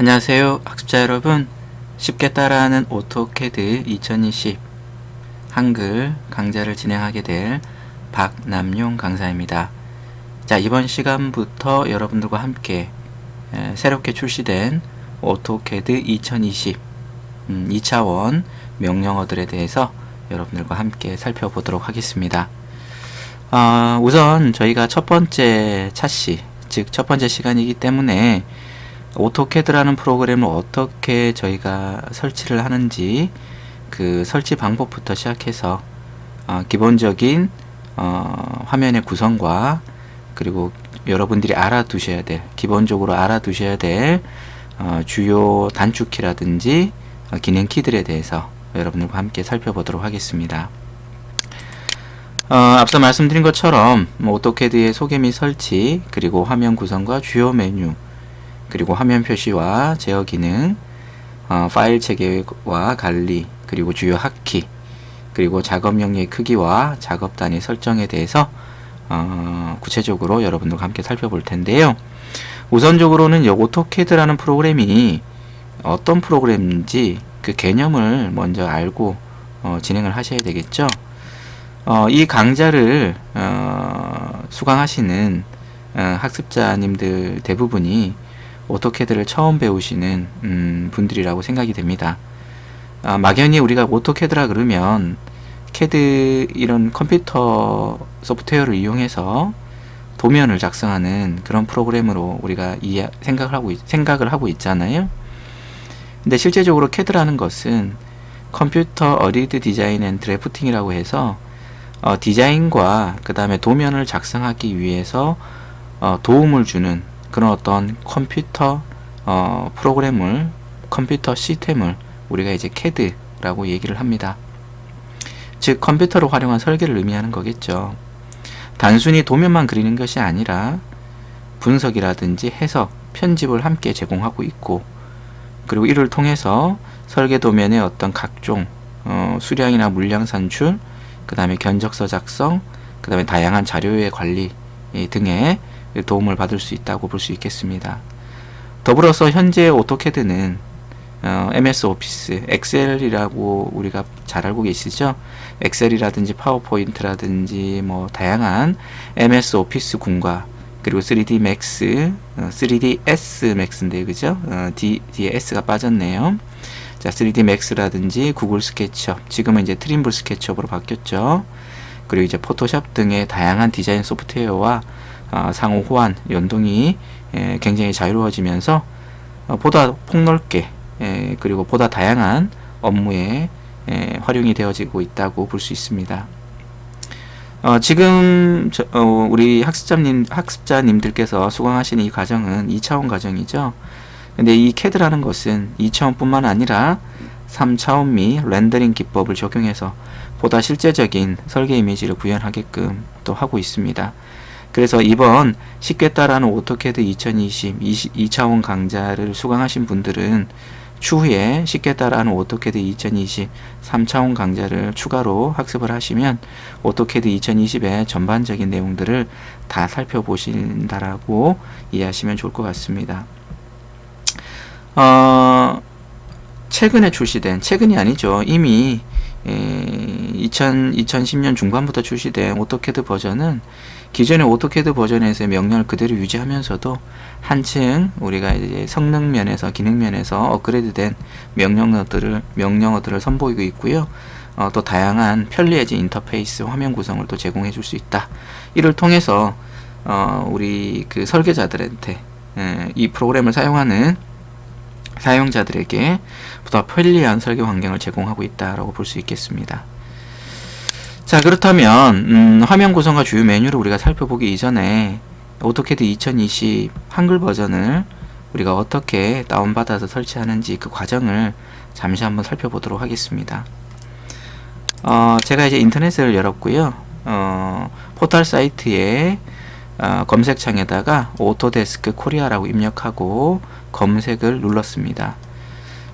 안녕하세요 학습자 여러분, 쉽게 따라하는 오토캐드 2020 한글 강좌를 진행하게 될 박남용 강사입니다. 자, 이번 시간부터 여러분들과 함께 새롭게 출시된 오토캐드 2020 2차원 명령어들에 대해서 여러분들과 함께 살펴보도록 하겠습니다. 우선 저희가 첫 번째 차시, 즉 첫 번째 시간이기 때문에 오토캐드라는 프로그램을 어떻게 저희가 설치를 하는지 그 설치 방법부터 시작해서 기본적인 화면의 구성과 그리고 여러분들이 알아두셔야 될, 기본적으로 알아두셔야 될 주요 단축키라든지 기능 키들에 대해서 여러분들과 함께 살펴보도록 하겠습니다. 앞서 말씀드린 것처럼 오토캐드의 소개 및 설치, 그리고 화면 구성과 주요 메뉴, 그리고 화면 표시와 제어 기능, 파일 체계와 관리, 그리고 주요 핫키, 그리고 작업 명령의 크기와 작업 단위 설정에 대해서 구체적으로 여러분들과 함께 살펴볼 텐데요. 우선적으로는 이 오토캐드라는 프로그램이 어떤 프로그램인지 그 개념을 먼저 알고 진행을 하셔야 되겠죠. 이 강좌를 수강하시는 학습자님들 대부분이 오토캐드를 처음 배우시는 분들이라고 생각이 됩니다. 막연히 우리가 오토캐드라 그러면 캐드 이런 컴퓨터 소프트웨어를 이용해서 도면을 작성하는 그런 프로그램으로 우리가 생각을 하고 있잖아요. 근데 실제적으로 캐드라는 것은 컴퓨터 어리드 디자인 앤 드래프팅이라고 해서 디자인과 그 다음에 도면을 작성하기 위해서 도움을 주는 그런 어떤 컴퓨터 프로그램을, 컴퓨터 시스템을 우리가 이제 CAD라고 얘기를 합니다. 즉 컴퓨터를 활용한 설계를 의미하는 거겠죠. 단순히 도면만 그리는 것이 아니라 분석이라든지 해석, 편집을 함께 제공하고 있고, 그리고 이를 통해서 설계 도면의 어떤 각종 수량이나 물량 산출, 그 다음에 견적서 작성, 그 다음에 다양한 자료의 관리 등의 도움을 받을 수 있다고 볼 수 있겠습니다. 더불어서 현재 오토캐드는 MS 오피스, 엑셀이라고 우리가 잘 알고 계시죠? 엑셀이라든지 파워포인트라든지 뭐 다양한 MS 오피스 군과, 그리고 3D 맥스, 3ds 맥스인데 그죠? 뒤에 s가 빠졌네요. 자, 3D 맥스라든지 구글 스케치업, 지금은 이제 트림블 스케치업으로 바뀌었죠. 그리고 이제 포토샵 등의 다양한 디자인 소프트웨어와 상호 호환, 연동이 굉장히 자유로워지면서 보다 폭넓게 그리고 보다 다양한 업무에 활용이 되어지고 있다고 볼 수 있습니다. 지금 우리 학습자님들께서 수강하시는 이 과정은 2차원 과정이죠. 근데 이 CAD라는 것은 2차원 뿐만 아니라 3차원 및 렌더링 기법을 적용해서 보다 실제적인 설계 이미지를 구현하게끔 또 하고 있습니다. 그래서 이번 쉽게 따라하는 오토캐드 2020 2차원 강좌를 수강하신 분들은 추후에 쉽게 따라하는 오토캐드 2020 3차원 강좌를 추가로 학습을 하시면 오토캐드 2020의 전반적인 내용들을 다 살펴보신다라고 이해하시면 좋을 것 같습니다. 최근에 출시된, 최근이 아니죠, 이미 2010년 중반부터 출시된 오토캐드 버전은 기존의 오토캐드 버전에서의 명령을 그대로 유지하면서도 한층 우리가 이제 성능 면에서, 기능 면에서 업그레이드된 명령어들을 선보이고 있고요. 또 다양한 편리해진 인터페이스, 화면 구성을 또 제공해 줄 수 있다. 이를 통해서 우리 그 설계자들한테 이 프로그램을 사용하는 사용자들에게 보다 편리한 설계 환경을 제공하고 있다라고 볼 수 있겠습니다. 자, 그렇다면 화면 구성과 주요 메뉴를 우리가 살펴보기 이전에 오토캐드 2020 한글 버전을 우리가 어떻게 다운받아서 설치하는지 그 과정을 잠시 한번 살펴보도록 하겠습니다. 제가 이제 인터넷을 열었고요. 포털 사이트에 검색창에다가 오토데스크 코리아라고 입력하고 검색을 눌렀습니다.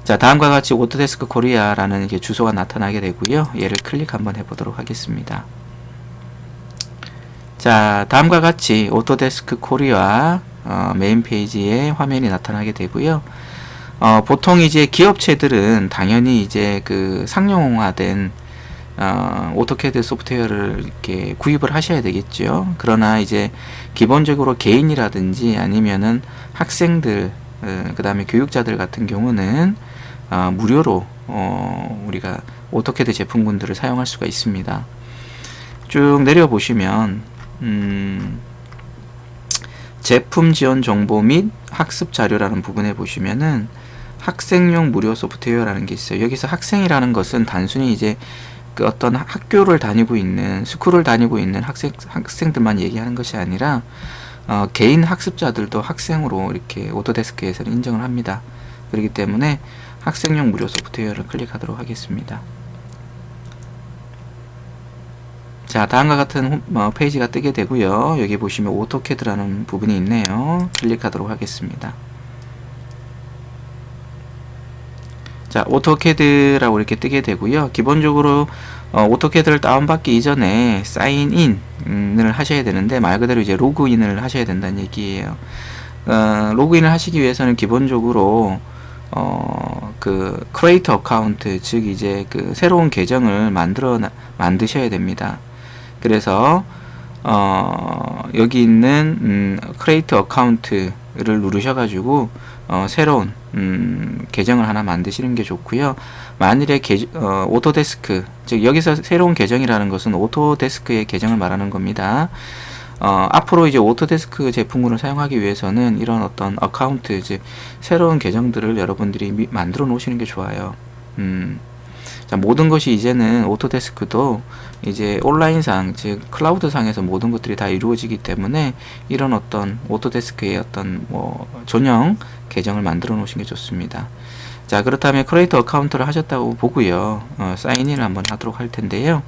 자, 다음과 같이 오토데스크 코리아라는 이렇게 주소가 나타나게 되고요. 얘를 클릭 한번 해보도록 하겠습니다. 자, 다음과 같이 오토데스크 코리아 메인 페이지에 화면이 나타나게 되고요. 보통 이제 기업체들은 당연히 이제 그 상용화된 오토캐드 소프트웨어를 이렇게 구입을 하셔야 되겠죠. 그러나 이제 기본적으로 개인이라든지 아니면은 학생들, 그 다음에 교육자들 같은 경우는 무료로 우리가 오토캐드 제품군들을 사용할 수가 있습니다. 쭉 내려 보시면 제품 지원 정보 및 학습 자료라는 부분에 보시면은 학생용 무료 소프트웨어라는 게 있어요. 여기서 학생이라는 것은 단순히 이제 그 어떤 학교를 다니고 있는, 스쿨을 다니고 있는 학생들만 얘기하는 것이 아니라 개인 학습자들도 학생으로 이렇게 오토데스크에서는 인정을 합니다. 그렇기 때문에 학생용 무료 소프트웨어를 클릭하도록 하겠습니다. 자, 다음과 같은 페이지가 뜨게 되고요. 여기 보시면 오토캐드라는 부분이 있네요. 클릭하도록 하겠습니다. 자, 오토캐드라고 이렇게 뜨게 되고요. 기본적으로 오토캐드를 다운받기 이전에 사인인을 하셔야 되는데 말 그대로 이제 로그인을 하셔야 된다는 얘기예요. 로그인을 하시기 위해서는 기본적으로 그 크리에이터 어카운트, 즉 이제 그 새로운 계정을 만드셔야 됩니다. 그래서 여기 있는 크리에이터 어카운트를 누르셔가지고 새로운 계정을 하나 만드시는 게 좋고요. 만일에 오토데스크, 즉 여기서 새로운 계정이라는 것은 오토데스크의 계정을 말하는 겁니다. 앞으로 이제 오토데스크 제품군을 사용하기 위해서는 이런 어떤 어카운트, 즉 새로운 계정들을 여러분들이 만들어 놓으시는 게 좋아요. 자, 모든 것이 이제는 오토데스크도 이제 온라인상, 즉 클라우드상에서 모든 것들이 다 이루어지기 때문에 이런 어떤 오토데스크의 어떤 전용 계정을 만들어 놓으시는 게 좋습니다. 자, 그렇다면 크리에이터 어카운트를 하셨다고 보고요. 사인인을 한번 하도록 할 텐데요.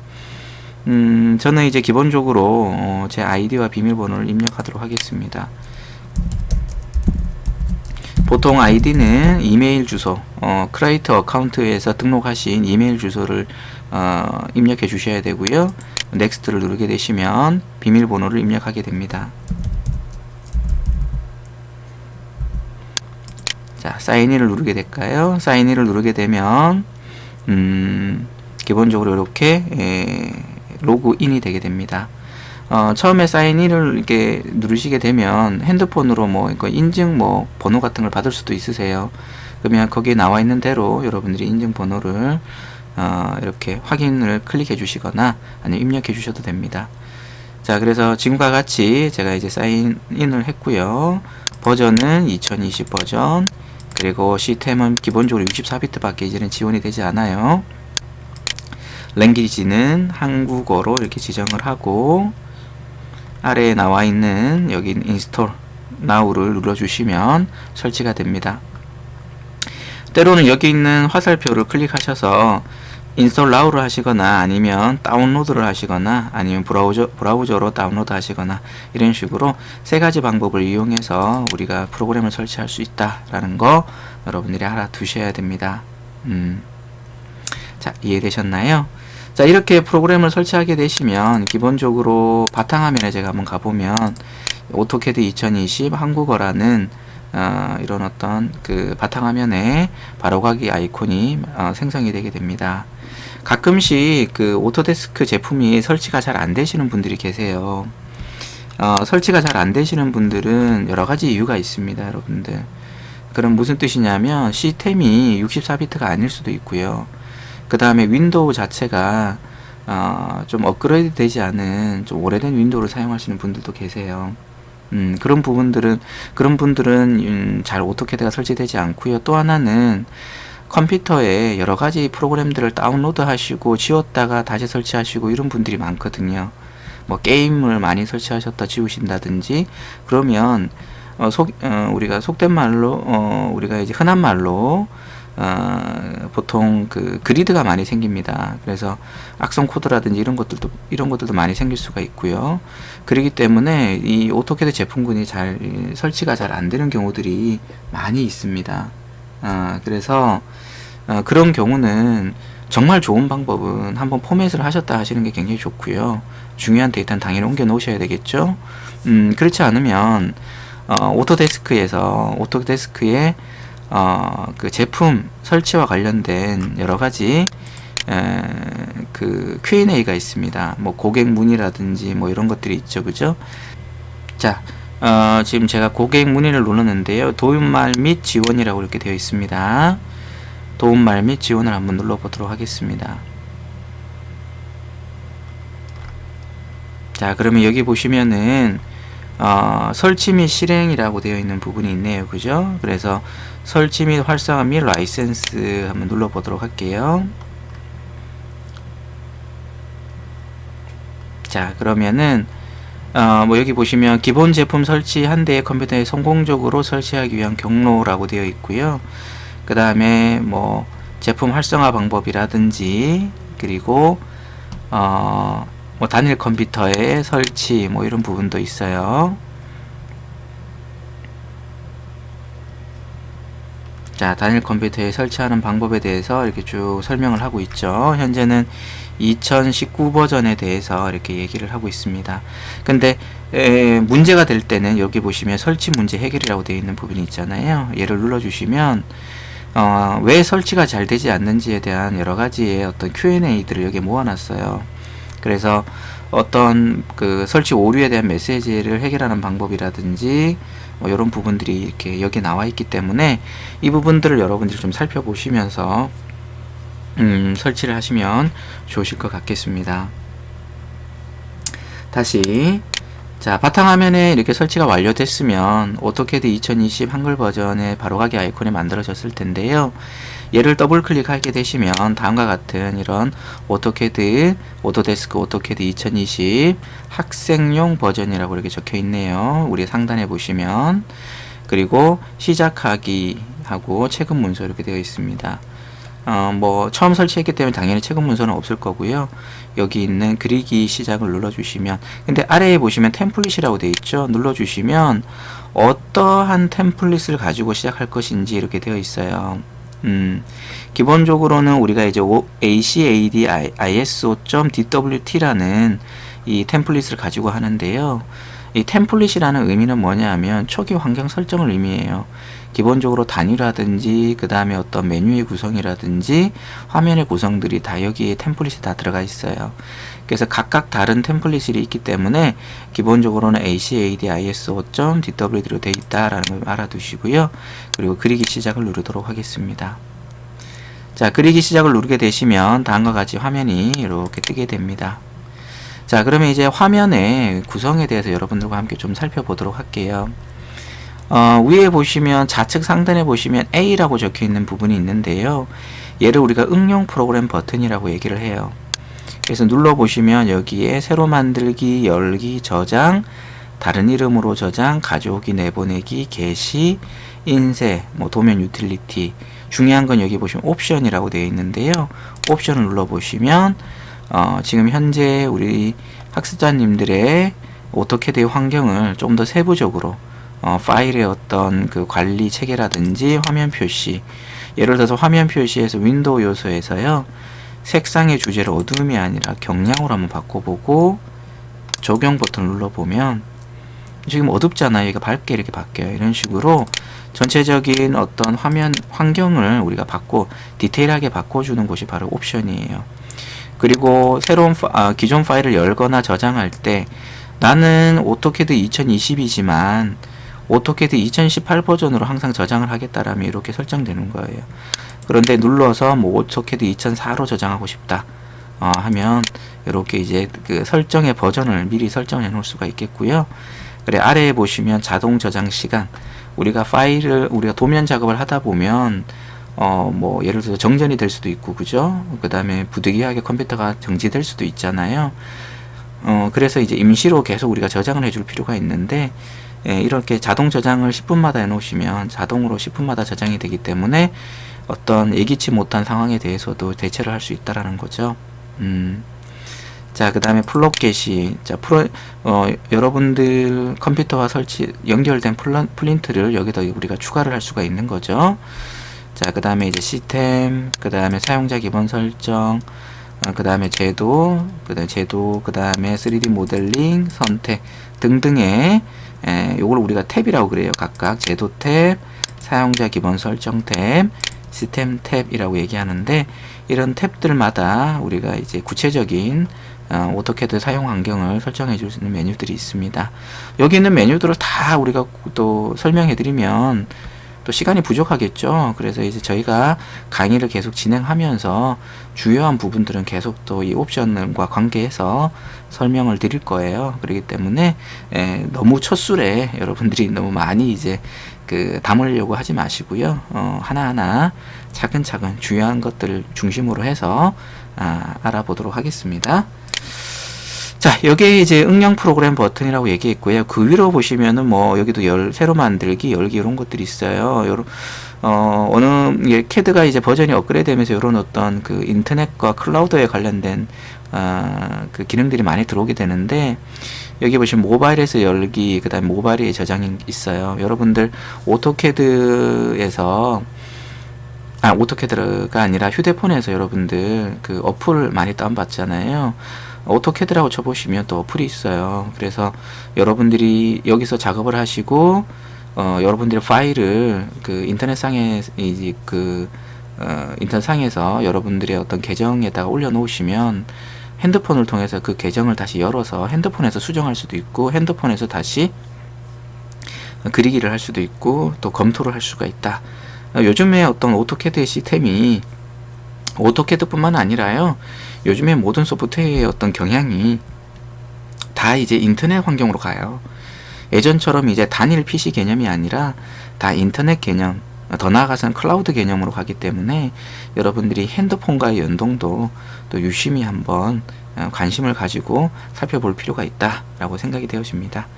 저는 이제 기본적으로 제 아이디와 비밀번호를 입력하도록 하겠습니다. 보통 아이디는 이메일 주소, 크리에이터 어카운트에서 등록하신 이메일 주소를 입력해 주셔야 되고요. 넥스트를 누르게 되시면 비밀번호를 입력하게 됩니다. 자, 사인인을 누르게 될까요? 사인인을 누르게 되면 기본적으로 이렇게 로그인이 되게 됩니다. 처음에 사인인을 이렇게 누르시게 되면 핸드폰으로 인증 번호 같은 걸 받을 수도 있으세요. 그러면 거기에 나와 있는 대로 여러분들이 인증 번호를 이렇게 확인을 클릭해 주시거나 아니면 입력해 주셔도 됩니다. 자, 그래서 지금과 같이 제가 이제 사인인을 했고요. 버전은 2020 버전, 그리고 시스템은 기본적으로 64비트 밖에 이제는 지원이 되지 않아요. 랭귀지는 한국어로 이렇게 지정을 하고, 아래에 나와 있는 여기 인스톨 now를 눌러주시면 설치가 됩니다. 때로는 여기 있는 화살표를 클릭하셔서 인스톨 now를 하시거나 아니면 다운로드를 하시거나 아니면 브라우저로 다운로드 하시거나 이런 식으로 세 가지 방법을 이용해서 우리가 프로그램을 설치할 수 있다라는 거 여러분들이 알아두셔야 됩니다. 자, 이해되셨나요? 자, 이렇게 프로그램을 설치하게 되시면 기본적으로 바탕화면에 제가 한번 가보면 오토캐드 2020 한국어라는 이런 어떤 그 바탕화면에 바로가기 아이콘이 생성이 되게 됩니다. 가끔씩 그 오토데스크 제품이 설치가 잘 안 되시는 분들이 계세요. 설치가 잘 안 되시는 분들은 여러 가지 이유가 있습니다, 여러분들. 그럼 무슨 뜻이냐면 시스템이 64비트가 아닐 수도 있고요. 그 다음에 윈도우 자체가 좀 업그레이드 되지 않은 좀 오래된 윈도우를 사용하시는 분들도 계세요. 그런 분들은 잘 오토캐드가 설치되지 않고요. 또 하나는 컴퓨터에 여러 가지 프로그램들을 다운로드 하시고 지웠다가 다시 설치하시고 이런 분들이 많거든요. 게임을 많이 설치하셨다 지우신다든지 그러면 우리가 속된 말로 우리가 이제 흔한 말로 보통 그 그리드가 많이 생깁니다. 그래서 악성 코드라든지 이런 것들도 많이 생길 수가 있고요. 그렇기 때문에 이 오토캐드 제품군이 잘 설치가 잘 안 되는 경우들이 많이 있습니다. 그래서 그런 경우는 정말 좋은 방법은 한번 포맷을 하셨다 하시는 게 굉장히 좋고요. 중요한 데이터는 당연히 옮겨 놓으셔야 되겠죠. 그렇지 않으면 오토데스크에 그 제품 설치와 관련된 여러 가지 그 Q&A가 있습니다. 뭐 고객 문의라든지 뭐 이런 것들이 있죠, 그죠? 자, 지금 제가 고객 문의를 눌렀는데요. 도움말 및 지원이라고 이렇게 되어 있습니다. 도움말 및 지원을 한번 눌러보도록 하겠습니다. 자, 그러면 여기 보시면은 설치 및 실행이라고 되어 있는 부분이 있네요, 그죠? 그래서 설치 및 활성화 및 라이센스 한번 눌러보도록 할게요. 자, 그러면은 뭐 여기 보시면 기본 제품 설치 한 대의 컴퓨터에 성공적으로 설치하기 위한 경로라고 되어 있고요. 그 다음에 뭐 제품 활성화 방법이라든지, 그리고 뭐 단일 컴퓨터의 설치 뭐 이런 부분도 있어요. 자, 단일 컴퓨터에 설치하는 방법에 대해서 이렇게 쭉 설명을 하고 있죠. 현재는 2019 버전에 대해서 이렇게 얘기를 하고 있습니다. 근데 문제가 될 때는 여기 보시면 설치 문제 해결이라고 되어 있는 부분이 있잖아요. 얘를 눌러주시면 왜 설치가 잘 되지 않는지에 대한 여러 가지의 어떤 Q&A들을 여기에 모아놨어요. 그래서 어떤 그 설치 오류에 대한 메시지를 해결하는 방법이라든지 뭐 이런 부분들이 이렇게 여기 나와 있기 때문에 이 부분들을 여러분들이 좀 살펴보시면서 설치를 하시면 좋으실 것 같겠습니다. 다시, 자, 바탕화면에 이렇게 설치가 완료됐으면 오토캐드 2020 한글 버전의 바로가기 아이콘이 만들어졌을 텐데요. 얘를 더블 클릭하게 되시면 다음과 같은 이런 오토캐드, 오토데스크 오토캐드 2020 학생용 버전이라고 이렇게 적혀 있네요. 우리 상단에 보시면. 그리고 시작하기 하고 체급 문서 이렇게 되어 있습니다. 뭐 처음 설치했기 때문에 당연히 체급 문서는 없을 거고요. 여기 있는 그리기 시작을 눌러주시면, 근데 아래에 보시면 템플릿이라고 되어 있죠. 눌러주시면 어떠한 템플릿을 가지고 시작할 것인지 이렇게 되어 있어요. 기본적으로는 우리가 이제 ACAD ISO.DWT라는 이 템플릿을 가지고 하는데요. 이 템플릿이라는 의미는 뭐냐 하면 초기 환경 설정을 의미해요. 기본적으로 단위라든지 그 다음에 어떤 메뉴의 구성이라든지 화면의 구성들이 다 여기에 템플릿이 다 들어가 있어요. 그래서 각각 다른 템플릿이 있기 때문에 기본적으로는 ACAD ISO.DWT로 되어 있다라는 걸 알아두시고요. 그리고 그리기 시작을 누르도록 하겠습니다. 자, 그리기 시작을 누르게 되시면 다음과 같이 화면이 이렇게 뜨게 됩니다. 자, 그러면 이제 화면의 구성에 대해서 여러분들과 함께 좀 살펴보도록 할게요. 위에 보시면 좌측 상단에 보시면 A라고 적혀 있는 부분이 있는데요. 얘를 우리가 응용 프로그램 버튼이라고 얘기를 해요. 그래서 눌러 보시면 여기에 새로 만들기, 열기, 저장, 다른 이름으로 저장, 가져오기, 내보내기, 게시, 인쇄, 뭐 도면 유틸리티, 중요한 건 여기 보시면 옵션이라고 되어 있는데요. 옵션을 눌러 보시면 지금 현재 우리 학습자님들의 오토캐드의 환경을 좀 더 세부적으로 파일의 어떤 그 관리 체계라든지 화면 표시, 예를 들어서 화면 표시에서 윈도우 요소에서요, 색상의 주제를 어두움이 아니라 경량으로 한번 바꿔보고 적용 버튼을 눌러보면 지금 어둡잖아요. 얘가 밝게 이렇게 바뀌어요. 이런 식으로 전체적인 어떤 화면 환경을 우리가 디테일하게 바꿔주는 곳이 바로 옵션이에요. 그리고 새로운 기존 파일을 열거나 저장할 때 나는 오토캐드 2020이지만 오토캐드 2018 버전으로 항상 저장을 하겠다라면 이렇게 설정되는 거예요. 그런데 눌러서 뭐 오토캐드 2004로 저장하고 싶다 하면 이렇게 이제 그 설정의 버전을 미리 설정해 놓을 수가 있겠고요. 그래, 아래에 보시면 자동 저장 시간, 우리가 도면 작업을 하다 보면 뭐 예를 들어서 정전이 될 수도 있고, 그죠? 그 다음에 부득이하게 컴퓨터가 정지될 수도 있잖아요. 그래서 이제 임시로 계속 우리가 저장을 해줄 필요가 있는데, 이렇게 자동 저장을 10분마다 해놓으시면 자동으로 10분마다 저장이 되기 때문에 어떤 예기치 못한 상황에 대해서도 대처를 할 수 있다라는 거죠. 자, 그 다음에 플롯 게시. 자, 여러분들 컴퓨터와 연결된 프린트를 여기다 우리가 추가를 할 수가 있는 거죠. 자, 그 다음에 이제 시스템, 그 다음에 사용자 기본 설정, 그 다음에 제도, 그 다음에 3D 모델링, 선택 등등의 요걸 우리가 탭이라고 그래요. 각각 제도 탭, 사용자 기본 설정 탭, 시스템 탭이라고 얘기하는데, 이런 탭들마다 우리가 이제 구체적인 오토캐드 사용 환경을 설정해 줄 수 있는 메뉴들이 있습니다. 여기 있는 메뉴들을 다 우리가 또 설명해 드리면 또 시간이 부족하겠죠. 그래서 이제 저희가 강의를 계속 진행하면서 주요한 부분들은 계속 또 이 옵션과 관계해서 설명을 드릴 거예요. 그렇기 때문에 너무 첫 술에 여러분들이 너무 많이 이제 담으려고 하지 마시고요. 하나하나 차근차근 주요한 것들을 중심으로 해서 알아보도록 하겠습니다. 자, 여기에 이제 응용 프로그램 버튼이라고 얘기했고요. 그 위로 보시면은 뭐 여기도 새로 만들기, 열기 이런 것들이 있어요. 어느 캐드가 이제 버전이 업그레이드 되면서 이런 어떤 인터넷과 클라우드에 관련된 그 기능들이 많이 들어오게 되는데, 여기 보시면 모바일에서 열기, 그 다음에 모바일에 저장이 있어요. 여러분들 오토캐드가 아니라 휴대폰에서 여러분들 어플 많이 다운받잖아요. 오토캐드라고 쳐보시면 또 어플이 있어요. 그래서 여러분들이 여기서 작업을 하시고 여러분들의 파일을 인터넷상에 인터넷상에서 여러분들의 어떤 계정에다가 올려놓으시면 핸드폰을 통해서 그 계정을 다시 열어서 핸드폰에서 수정할 수도 있고, 핸드폰에서 다시 그리기를 할 수도 있고, 또 검토를 할 수가 있다. 요즘에 어떤 오토캐드의 시스템이 오토캐드뿐만 아니라요, 요즘에 모든 소프트웨어의 어떤 경향이 다 이제 인터넷 환경으로 가요. 예전처럼 이제 단일 PC 개념이 아니라 다 인터넷 개념, 더 나아가서는 클라우드 개념으로 가기 때문에 여러분들이 핸드폰과의 연동도 또 유심히 한번 관심을 가지고 살펴볼 필요가 있다라고 생각이 되어집니다.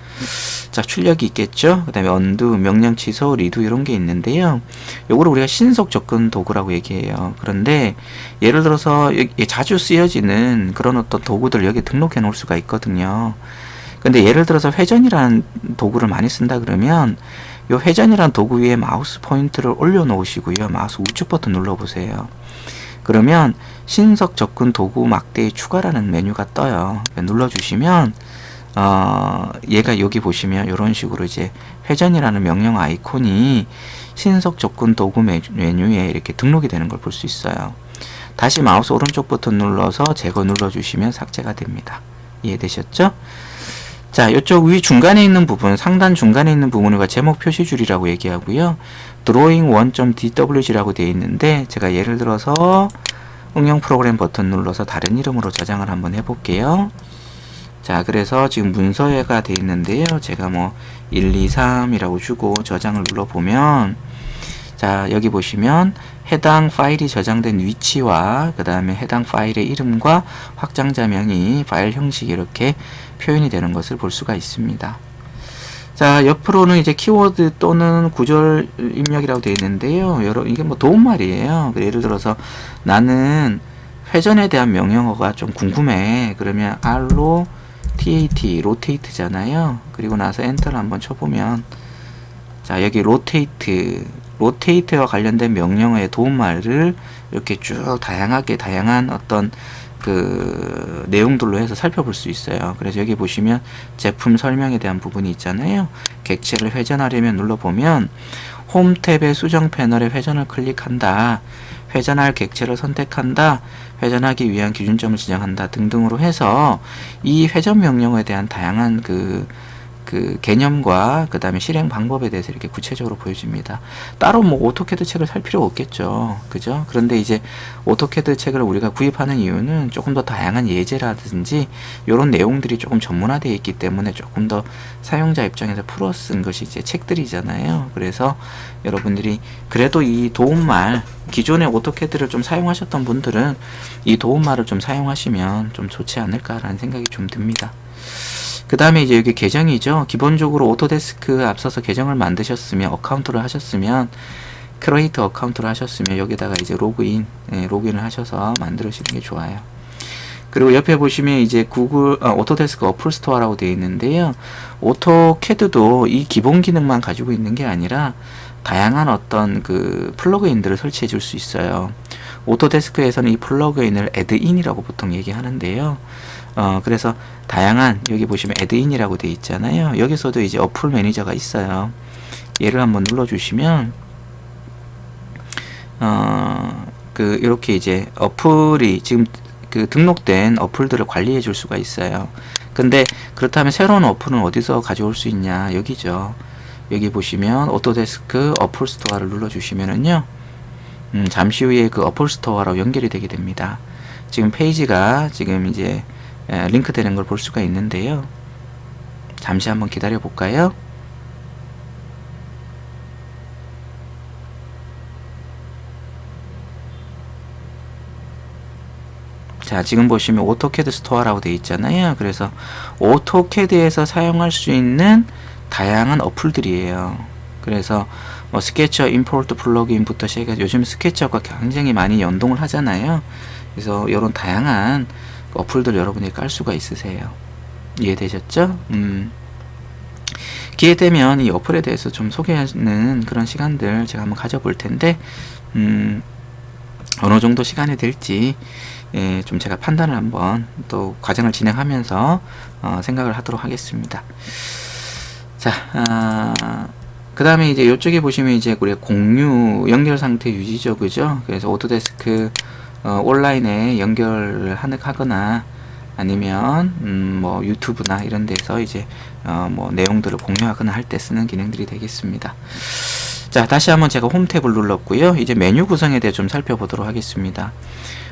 자, 출력이 있겠죠. 그 다음에 언두, 명령 취소, 리두 이런 게 있는데요. 요거를 우리가 신속 접근 도구라고 얘기해요. 그런데 예를 들어서 자주 쓰여지는 그런 어떤 도구들 여기 등록해 놓을 수가 있거든요. 근데 예를 들어서 회전이라는 도구를 많이 쓴다 그러면 요 회전이라는 도구 위에 마우스 포인트를 올려 놓으시고요. 마우스 우측 버튼 눌러 보세요. 그러면 신속 접근 도구 막대의 추가라는 메뉴가 떠요. 눌러주시면 얘가 여기 보시면 이런 식으로 이제 회전이라는 명령 아이콘이 신속 접근 도구 메뉴에 이렇게 등록이 되는 걸 볼 수 있어요. 다시 마우스 오른쪽 버튼 눌러서 제거 눌러주시면 삭제가 됩니다. 이해되셨죠? 자, 이쪽 위 중간에 있는 부분, 상단 중간에 있는 부분을 제목 표시줄이라고 얘기하고요. drawing1.dwg라고 되어 있는데, 제가 예를 들어서 응용 프로그램 버튼 눌러서 다른 이름으로 저장을 한번 해볼게요. 자, 그래서 지금 문서가 되어 있는데요. 제가 뭐 1, 2, 3이라고 주고 저장을 눌러보면, 자, 여기 보시면 해당 파일이 저장된 위치와 그 다음에 해당 파일의 이름과 확장자명이 파일 형식이 이렇게 표현이 되는 것을 볼 수가 있습니다. 자, 옆으로는 이제 키워드 또는 구절 입력이라고 되어 있는데요. 이게 뭐 도움말이에요. 예를 들어서 나는 회전에 대한 명령어가 좀 궁금해. 그러면 R로 TAT, 로테이트잖아요. 그리고 나서 엔터를 한번 쳐보면, 자, 여기 로테이트와 관련된 명령어의 도움말을 이렇게 쭉 다양한 어떤 내용들로 해서 살펴볼 수 있어요. 그래서 여기 보시면 제품 설명에 대한 부분이 있잖아요. 객체를 회전하려면 눌러보면 홈 탭의 수정 패널에 회전을 클릭한다, 회전할 객체를 선택한다, 회전하기 위한 기준점을 지정한다 등등으로 해서 이 회전 명령어에 대한 다양한 개념과 그 다음에 실행 방법에 대해서 이렇게 구체적으로 보여줍니다. 따로 뭐 오토캐드 책을 살 필요가 없겠죠. 그죠? 그런데 이제 오토캐드 책을 우리가 구입하는 이유는 조금 더 다양한 예제라든지 이런 내용들이 조금 전문화되어 있기 때문에 조금 더 사용자 입장에서 풀어 쓴 것이 이제 책들이잖아요. 그래서 여러분들이 그래도 이 도움말, 기존의 오토캐드를 좀 사용하셨던 분들은 이 도움말을 좀 사용하시면 좀 좋지 않을까라는 생각이 좀 듭니다. 그 다음에 이제 여기 계정이죠. 기본적으로 오토데스크 앞서서 계정을 만드셨으면, 어카운트를 하셨으면, 크리에이터 어카운트를 하셨으면 여기다가 이제 로그인을 하셔서 만들으시는 게 좋아요. 그리고 옆에 보시면 이제 오토데스크 어플 스토어라고 되어 있는데요. 오토캐드도 이 기본 기능만 가지고 있는 게 아니라 다양한 어떤 플러그인들을 설치해 줄 수 있어요. 오토데스크에서는 이 플러그인을 애드인이라고 보통 얘기하는데요. 그래서 다양한, 여기 보시면 애드인이라고 되어 있잖아요. 여기서도 이제 어플 매니저가 있어요. 얘를 한번 눌러주시면 이렇게 이제 어플이 지금 등록된 어플들을 관리해 줄 수가 있어요. 근데 그렇다면 새로운 어플은 어디서 가져올 수 있냐? 여기죠. 여기 보시면 오토데스크 어플 스토어를 눌러 주시면은요, 잠시 후에 그 어플 스토어로 연결이 되게 됩니다. 지금 페이지가 지금 이제 링크 되는 걸 볼 수가 있는데요. 잠시 한번 기다려 볼까요? 자, 지금 보시면 오토캐드 스토어라고 되어 있잖아요. 그래서 오토캐드에서 사용할 수 있는 다양한 어플들이에요. 그래서 뭐 스케쳐 임포트 플러그인부터 시작해서 요즘 스케치업과 굉장히 많이 연동을 하잖아요. 그래서 이런 다양한 어플들 여러분이 깔 수가 있으세요. 이해되셨죠? 기회 되면 이 어플에 대해서 좀 소개하는 그런 시간들 제가 한번 가져볼 텐데, 어느 정도 시간이 될지 좀 제가 판단을 한번 또 과정을 진행하면서 생각을 하도록 하겠습니다. 자, 그 다음에 이제 이쪽에 보시면 이제 우리 공유 연결 상태 유지죠, 그죠? 그래서 오토데스크 온라인에 연결을 하거나 아니면 뭐 유튜브나 이런 데서 이제 뭐 내용들을 공유하거나 할 때 쓰는 기능들이 되겠습니다. 자, 다시 한번 제가 홈 탭을 눌렀고요. 이제 메뉴 구성에 대해 좀 살펴보도록 하겠습니다.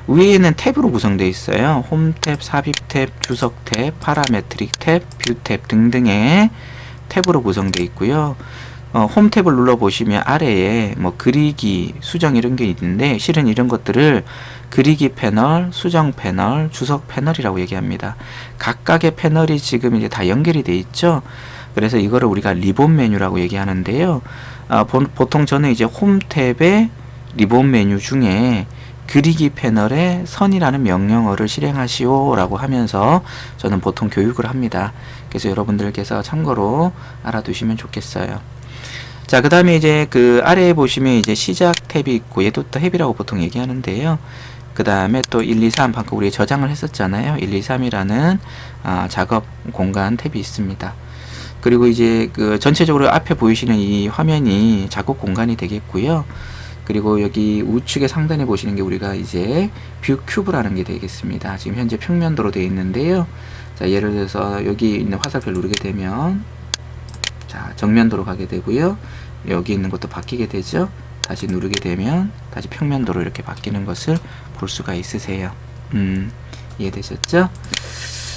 위에는 탭으로 구성되어 있어요. 홈 탭, 삽입 탭, 주석 탭, 파라메트릭 탭, 뷰 탭 등등의 탭으로 구성되어 있고요. 홈 탭을 눌러 보시면 아래에 뭐 그리기, 수정 이런 게 있는데, 실은 이런 것들을 그리기 패널, 수정 패널, 주석 패널이라고 얘기합니다. 각각의 패널이 지금 이제 다 연결이 돼 있죠. 그래서 이거를 우리가 리본 메뉴라고 얘기하는데요. 보통 저는 이제 홈 탭의 리본 메뉴 중에 그리기 패널에 선이라는 명령어를 실행하시오 라고 하면서 저는 보통 교육을 합니다. 그래서 여러분들께서 참고로 알아두시면 좋겠어요. 자, 그 다음에 이제 그 아래에 보시면 이제 시작 탭이 있고, 얘도 또 탭이라고 보통 얘기하는데요. 그 다음에 또 1, 2, 3 방금 우리 저장을 했었잖아요. 1, 2, 3이라는 작업 공간 탭이 있습니다. 그리고 이제 그 전체적으로 앞에 보이시는 이 화면이 작업 공간이 되겠고요. 그리고 여기 우측에 상단에 보시는 게 우리가 이제 뷰 큐브라는 게 되겠습니다. 지금 현재 평면도로 되어 있는데요. 자, 예를 들어서 여기 있는 화살표를 누르게 되면, 자, 정면도로 가게 되고요. 여기 있는 것도 바뀌게 되죠. 다시 누르게 되면 다시 평면도로 이렇게 바뀌는 것을 볼 수가 있으세요. 이해되셨죠?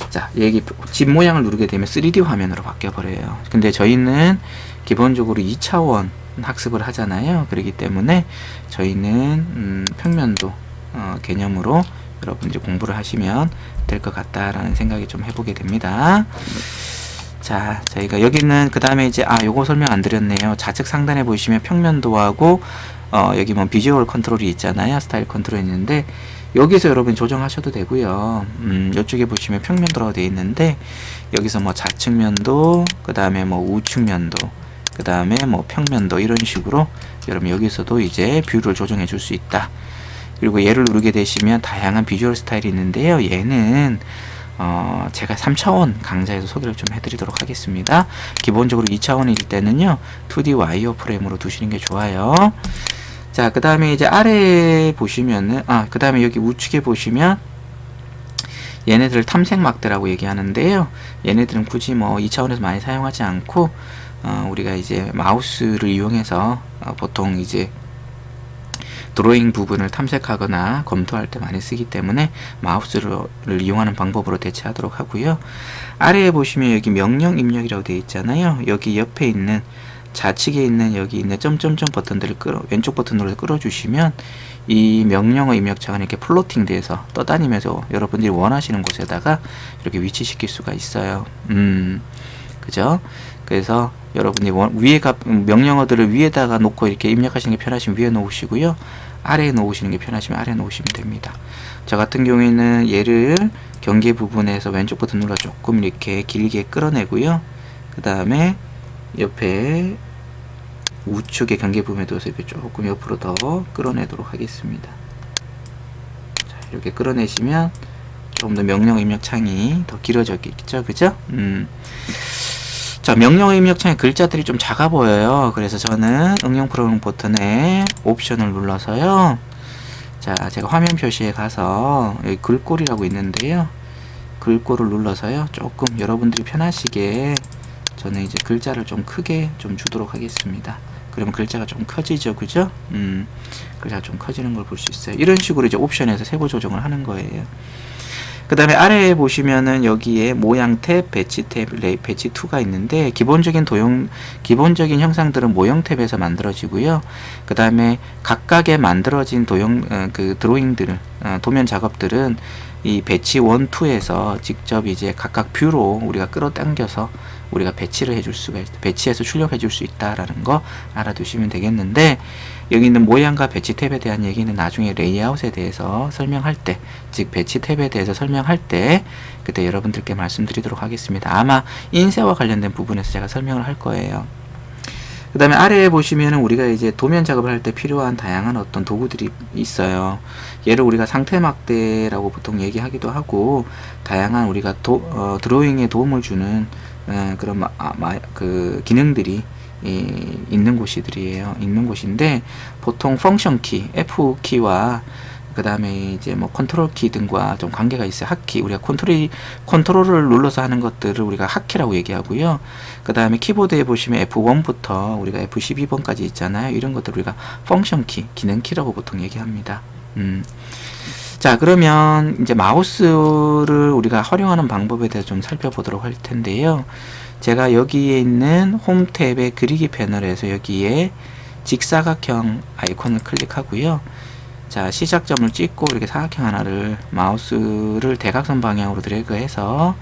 자, 여기 집 모양을 누르게 되면 3D 화면으로 바뀌어 버려요. 근데 저희는 기본적으로 2차원 학습을 하잖아요. 그렇기 때문에 저희는 평면도 개념으로 여러분들이 공부를 하시면 될 것 같다라는 생각이 좀 해보게 됩니다. 자, 저희가 여기는 그 다음에 이제 요거 설명 안 드렸네요. 좌측 상단에 보시면 평면도하고 여기 뭐 비주얼 컨트롤이 있잖아요. 스타일 컨트롤이 있는데, 여기서 여러분 조정하셔도 되고요. 이쪽에 보시면 평면도라고 되어 있는데, 여기서 뭐 좌측면도, 그 다음에 뭐 우측면도, 그 다음에 뭐 평면도, 이런 식으로 여러분 여기서도 이제 뷰를 조정해 줄 수 있다. 그리고 얘를 누르게 되시면 다양한 비주얼 스타일이 있는데요. 얘는 제가 3차원 강좌에서 소개를 좀 해드리도록 하겠습니다. 기본적으로 2차원일 때는요, 2D 와이어 프레임으로 두시는 게 좋아요. 자, 그 다음에 이제 아래에 보시면은, 그 다음에 여기 우측에 보시면, 얘네들을 탐색 막대라고 얘기하는데요. 얘네들은 굳이 뭐 2차원에서 많이 사용하지 않고, 우리가 이제 마우스를 이용해서 보통 이제 드로잉 부분을 탐색하거나 검토할 때 많이 쓰기 때문에 마우스를 이용하는 방법으로 대체하도록 하고요. 아래에 보시면 여기 명령 입력이라고 되어 있잖아요. 여기 옆에 있는 좌측에 있는 여기 있는 점점점 버튼들을 왼쪽 버튼으로 끌어주시면 이 명령어 입력창은 이렇게 플로팅 돼서 떠다니면서 여러분들이 원하시는 곳에다가 이렇게 위치시킬 수가 있어요. 그죠? 그래서 여러분이 위에가 명령어들을 위에다가 놓고 이렇게 입력하시는 게 편하시면 위에 놓으시고요. 아래에 놓으시는 게 편하시면 아래에 놓으시면 됩니다. 저 같은 경우에는 얘를 경계 부분에서 왼쪽 버튼 눌러 조금 이렇게 길게 끌어내고요. 그 다음에 옆에 우측의 경계 부분에 둬서 조금 옆으로 더 끌어내도록 하겠습니다. 자, 이렇게 끌어내시면 조금 더 명령 입력 창이 더 길어졌겠죠, 그죠? 자, 명령 입력창에 글자들이 좀 작아 보여요. 그래서 저는 응용 프로그램 버튼에 옵션을 눌러서요. 자, 제가 화면 표시에 가서 여기 글꼴이라고 있는데요. 글꼴을 눌러서요. 조금 여러분들이 편하시게 저는 이제 글자를 좀 크게 좀 주도록 하겠습니다. 그러면 글자가 좀 커지죠, 그죠? 글자가 좀 커지는 걸 볼 수 있어요. 이런 식으로 이제 옵션에서 세부 조정을 하는 거예요. 그 다음에 아래에 보시면은 여기에 모양 탭, 배치 탭, 배치 2가 있는데 기본적인 형상들은 모형 탭에서 만들어지고요. 그 다음에 각각의 만들어진 드로잉들, 도면 작업들은 이 배치 1, 2에서 직접 이제 각각 뷰로 우리가 끌어당겨서 우리가 배치를 해줄 수가 있다. 배치해서 출력해 줄 수 있다라는 거 알아두시면 되겠는데, 여기 있는 모양과 배치 탭에 대한 얘기는 나중에 레이아웃에 대해서 설명할 때, 즉 배치 탭에 대해서 설명할 때 그때 여러분들께 말씀드리도록 하겠습니다. 아마 인쇄와 관련된 부분에서 제가 설명을 할 거예요. 그 다음에 아래에 보시면은 우리가 이제 도면 작업을 할 때 필요한 다양한 어떤 도구들이 있어요. 얘를 우리가 상태 막대라고 보통 얘기하기도 하고, 다양한 우리가 드로잉에 도움을 주는 그런 기능들이 있는 곳인데, 보통 펑션 키, F 키와 그 다음에 이제 뭐 컨트롤 키 등과 좀 관계가 있어요. 핫키, 우리가 컨트롤을 눌러서 하는 것들을 우리가 핫키라고 얘기하고요. 그 다음에 키보드에 보시면 F1부터 우리가 F12번까지 있잖아요. 이런 것들 우리가 펑션 키, 기능 키라고 보통 얘기합니다. 자, 그러면 이제 마우스를 우리가 활용하는 방법에 대해서 좀 살펴보도록 할 텐데요. 제가 여기에 있는 홈 탭의 그리기 패널에서 여기에 직사각형 아이콘을 클릭하고요. 자, 시작점을 찍고 이렇게 사각형 하나를 마우스를 대각선 방향으로 드래그해서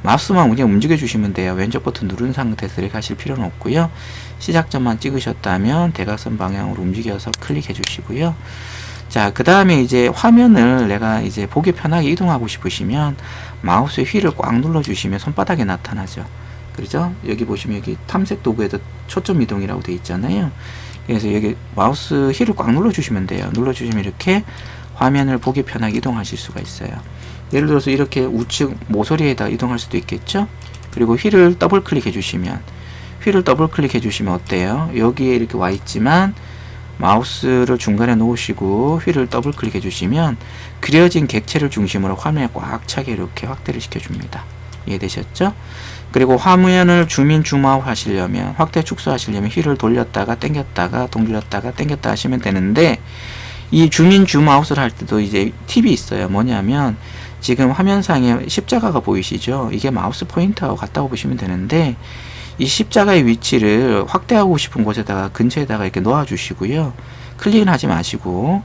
마우스만 그냥 움직여 주시면 돼요. 왼쪽 버튼 누른 상태에서 이렇게 하실 필요는 없고요. 시작점만 찍으셨다면 대각선 방향으로 움직여서 클릭해 주시고요. 자, 그 다음에 이제 화면을 내가 이제 보기 편하게 이동하고 싶으시면 마우스의 휠을 꽉 눌러 주시면 손바닥에 나타나죠. 그렇죠? 여기 보시면 여기 탐색 도구에도 초점 이동이라고 되어 있잖아요. 그래서 여기 마우스 휠을 꽉 눌러 주시면 돼요. 눌러 주시면 이렇게 화면을 보기 편하게 이동하실 수가 있어요. 예를 들어서 이렇게 우측 모서리에다 이동할 수도 있겠죠? 그리고 휠을 더블 클릭해 주시면 어때요? 여기에 이렇게 와 있지만 마우스를 중간에 놓으시고 휠을 더블 클릭해 주시면 그려진 객체를 중심으로 화면에 꽉 차게 이렇게 확대를 시켜 줍니다. 이해되셨죠? 그리고 화면을 줌인 줌아웃 하시려면, 확대 축소 하시려면 휠을 돌렸다가 당겼다가 돌렸다가 당겼다 하시면 되는데, 이 줌인 줌아웃을 할 때도 이제 팁이 있어요. 뭐냐면 지금 화면상에 십자가가 보이시죠? 이게 마우스 포인터하고 같다고 보시면 되는데, 이 십자가의 위치를 확대하고 싶은 곳에다가 근처에다가 이렇게 놓아 주시고요. 클릭은 하지 마시고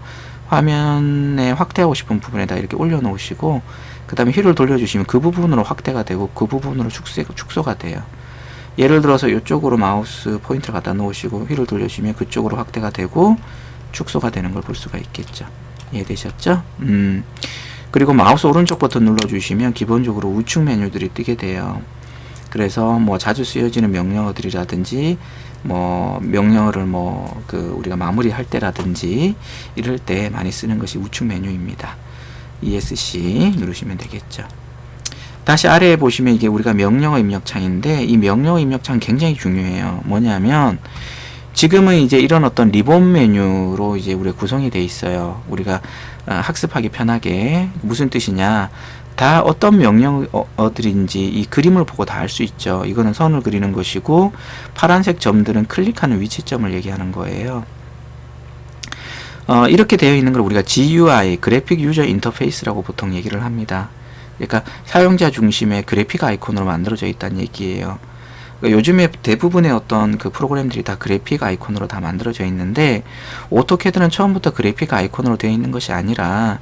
화면에 확대하고 싶은 부분에다 이렇게 올려 놓으시고, 그 다음에 휠을 돌려주시면 그 부분으로 확대가 되고 그 부분으로 축소가 돼요. 예를 들어서 이쪽으로 마우스 포인트를 갖다 놓으시고 휠을 돌려주시면 그쪽으로 확대가 되고 축소가 되는 걸 볼 수가 있겠죠. 이해되셨죠? 그리고 마우스 오른쪽 버튼 눌러주시면 기본적으로 우측 메뉴들이 뜨게 돼요. 그래서 뭐 자주 쓰여지는 명령어들이라든지 뭐 명령어를 우리가 마무리할 때라든지 이럴 때 많이 쓰는 것이 우측 메뉴입니다. ESC 누르시면 되겠죠. 다시 아래에 보시면 이게 우리가 명령어 입력창인데, 이 명령어 입력창 굉장히 중요해요. 뭐냐면 지금은 이제 이런 어떤 리본 메뉴로 이제 우리가 구성이 돼 있어요. 우리가 학습하기 편하게. 무슨 뜻이냐, 다 어떤 명령어들인지 이 그림을 보고 다 알 수 있죠. 이거는 선을 그리는 것이고, 파란색 점들은 클릭하는 위치점을 얘기하는 거예요. 이렇게 되어 있는 걸 우리가 GUI, 그래픽 유저 인터페이스라고 보통 얘기를 합니다. 그러니까 사용자 중심의 그래픽 아이콘으로 만들어져 있다는 얘기예요. 그러니까 요즘에 대부분의 어떤 그 프로그램들이 다 그래픽 아이콘으로 다 만들어져 있는데, 오토캐드는 처음부터 그래픽 아이콘으로 되어 있는 것이 아니라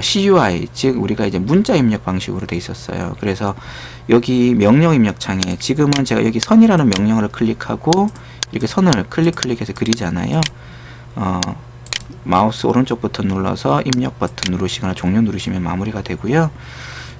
CUI, 즉 우리가 이제 문자 입력 방식으로 되어 있었어요. 그래서 여기 명령 입력창에 지금은 제가 여기 선이라는 명령어를 클릭하고 이렇게 선을 클릭해서 그리잖아요. 마우스 오른쪽 버튼 눌러서 입력 버튼 누르시거나 종료 누르시면 마무리가 되고요.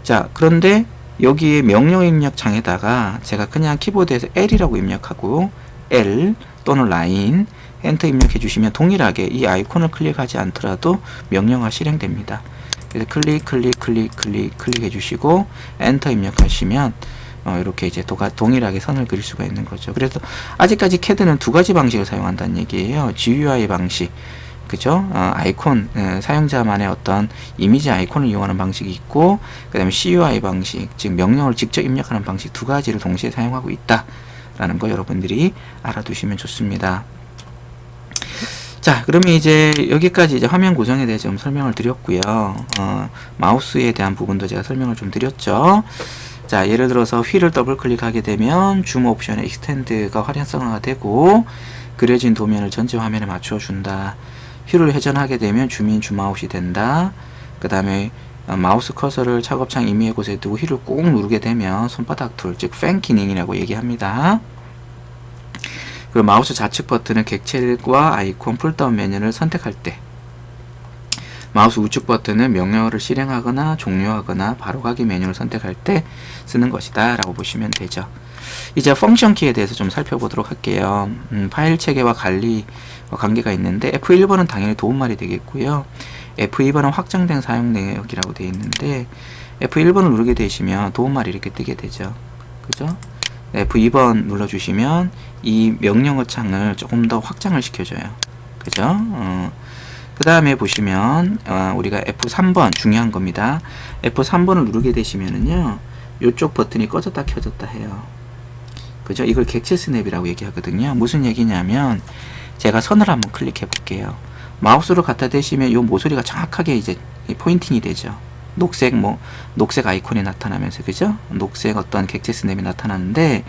자, 그런데 여기에 명령 입력 창에다가 제가 그냥 키보드에서 L이라고 입력하고 L 또는 라인 엔터 입력해 주시면 동일하게 이 아이콘을 클릭하지 않더라도 명령어가 실행됩니다. 그래서 클릭해 주시고 엔터 입력하시면 이렇게 이제 동일하게 선을 그릴 수가 있는 거죠. 그래서 아직까지 CAD는 두 가지 방식을 사용한다는 얘기예요. GUI 방식, 그죠? 아이콘, 사용자만의 어떤 이미지 아이콘을 이용하는 방식이 있고, 그 다음에 CUI 방식, 즉 명령을 직접 입력하는 방식 두 가지를 동시에 사용하고 있다라는 거 여러분들이 알아두시면 좋습니다. 자, 그러면 이제 여기까지 이제 화면 고정에 대해 좀 설명을 드렸고요. 마우스에 대한 부분도 제가 설명을 좀 드렸죠. 자, 예를 들어서 휠을 더블 클릭하게 되면 줌 옵션의 익스텐드가 활성화가 되고, 그려진 도면을 전체 화면에 맞춰 준다. 휠을 회전하게 되면 줌인 줌아웃이 된다. 그 다음에 마우스 커서를 작업창 임의의 곳에 두고 휠을 꾹 누르게 되면 손바닥 툴, 즉 펜 기능이라고 얘기합니다. 그리고 마우스 좌측 버튼은 객체과 아이콘 풀다운 메뉴를 선택할 때, 마우스 우측 버튼은 명령어를 실행하거나 종료하거나 바로가기 메뉴를 선택할 때 쓰는 것이다 라고 보시면 되죠. 이제 펑션 키에 대해서 좀 살펴보도록 할게요. 파일 체계와 관리와 관계가 있는데, F1번은 당연히 도움말이 되겠고요. F2번은 확장된 사용 내역이라고 되어 있는데, F1번을 누르게 되시면 도움말이 이렇게 뜨게 되죠. 그죠? F2번 눌러주시면 이 명령어 창을 조금 더 확장을 시켜줘요. 그죠? 그 다음에 보시면 우리가 F3번 중요한 겁니다. F3번을 누르게 되시면은요, 이쪽 버튼이 꺼졌다 켜졌다 해요. 그죠? 이걸 객체 스냅이라고 얘기하거든요. 무슨 얘기냐면, 제가 선을 한번 클릭해 볼게요. 마우스로 갖다 대시면 이 모서리가 정확하게 이제 포인팅이 되죠. 녹색 아이콘이 나타나면서, 그죠? 녹색 어떤 객체 스냅이 나타나는데,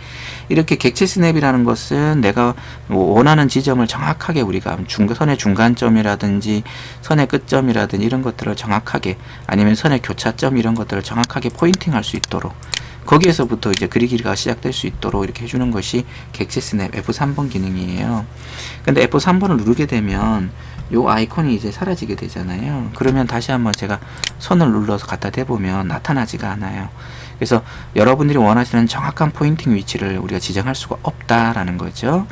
이렇게 객체 스냅이라는 것은 내가 원하는 지점을 정확하게 우리가 선의 중간점이라든지 선의 끝점이라든지 이런 것들을 정확하게, 아니면 선의 교차점 이런 것들을 정확하게 포인팅 할 수 있도록, 거기에서부터 이제 그리기가 시작될 수 있도록 이렇게 해주는 것이 객체 스냅 F3번 기능이에요. 근데 F3번을 누르게 되면 요 아이콘이 이제 사라지게 되잖아요. 그러면 다시 한번 제가 선을 눌러서 갖다 대보면 나타나지가 않아요. 그래서 여러분들이 원하시는 정확한 포인팅 위치를 우리가 지정할 수가 없다라는 거죠.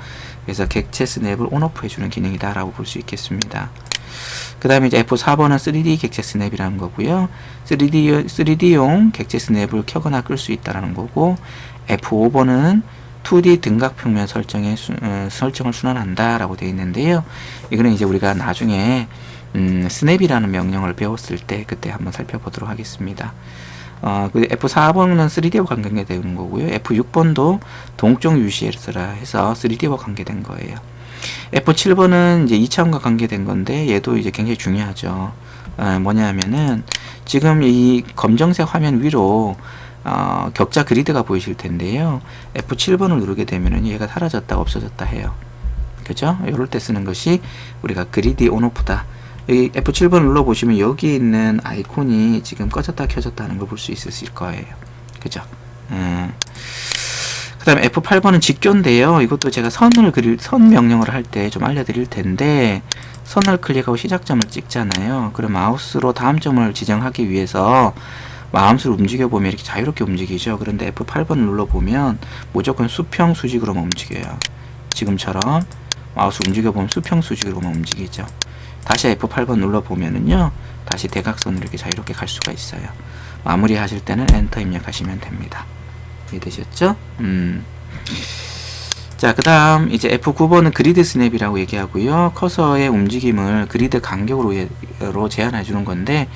그래서 객체 스냅을 온오프 해주는 기능이다 라고 볼 수 있겠습니다. 그 다음에 이제 F4번은 3D 객체 스냅이라는 거고요. 3D용 객체 스냅을 켜거나 끌 수 있다라는 거고, F5번은 2D 등각 평면 설정을 순환한다 라고 되어 있는데요. 이거는 이제 우리가 나중에 스냅이라는 명령을 배웠을 때 그때 한번 살펴보도록 하겠습니다. F4번은 3D와 관계되는 거고요. F6번도 동적 UCLS라 해서 3D와 관계된 거예요. F7번은 이제 2차원과 관계된 건데, 얘도 이제 굉장히 중요하죠. 뭐냐면은 지금 이 검정색 화면 위로 격자 그리드가 보이실 텐데요. F7번을 누르게 되면은 얘가 사라졌다 없어졌다 해요. 그죠? 이럴 때 쓰는 것이 우리가 그리드 온오프다. 여기 F7번 눌러 보시면 여기 있는 아이콘이 지금 꺼졌다 켜졌다 하는 걸 볼 수 있으실 거예요. 그죠? 그 다음에 F8번은 직교인데요. 이것도 제가 선 명령을 할 때 좀 알려드릴 텐데, 선을 클릭하고 시작점을 찍잖아요. 그럼 마우스로 다음 점을 지정하기 위해서 마우스를 움직여보면 이렇게 자유롭게 움직이죠. 그런데 F8번을 눌러보면 무조건 수평 수직으로만 움직여요. 지금처럼 마우스 움직여보면 수평 수직으로만 움직이죠. 다시 F8번 눌러보면은요, 다시 대각선으로 이렇게 자유롭게 갈 수가 있어요. 마무리 하실 때는 엔터 입력하시면 됩니다. 이해되셨죠? 자, 그 다음 이제 F9번은 그리드 스냅이라고 얘기하고요. 커서의 움직임을 그리드 간격으로 제한해 주는 건데,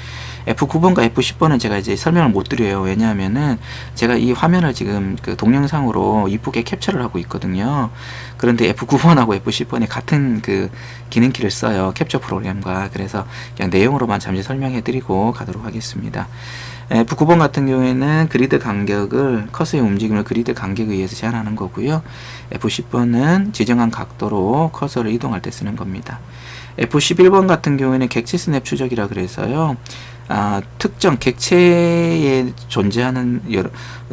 F9번과 F10번은 제가 이제 설명을 못 드려요. 왜냐하면은 제가 이 화면을 지금 그 동영상으로 이쁘게 캡처를 하고 있거든요. 그런데 F9번하고 F10번이 같은 그 기능키를 써요. 캡처 프로그램과. 그래서 그냥 내용으로만 잠시 설명해 드리고 가도록 하겠습니다. F9번 같은 경우에는 그리드 간격을, 커서의 움직임을 그리드 간격에 의해서 제한하는 거고요. F10번은 지정한 각도로 커서를 이동할 때 쓰는 겁니다. F11번 같은 경우에는 객체 스냅 추적이라 그래서요. 특정 객체에 존재하는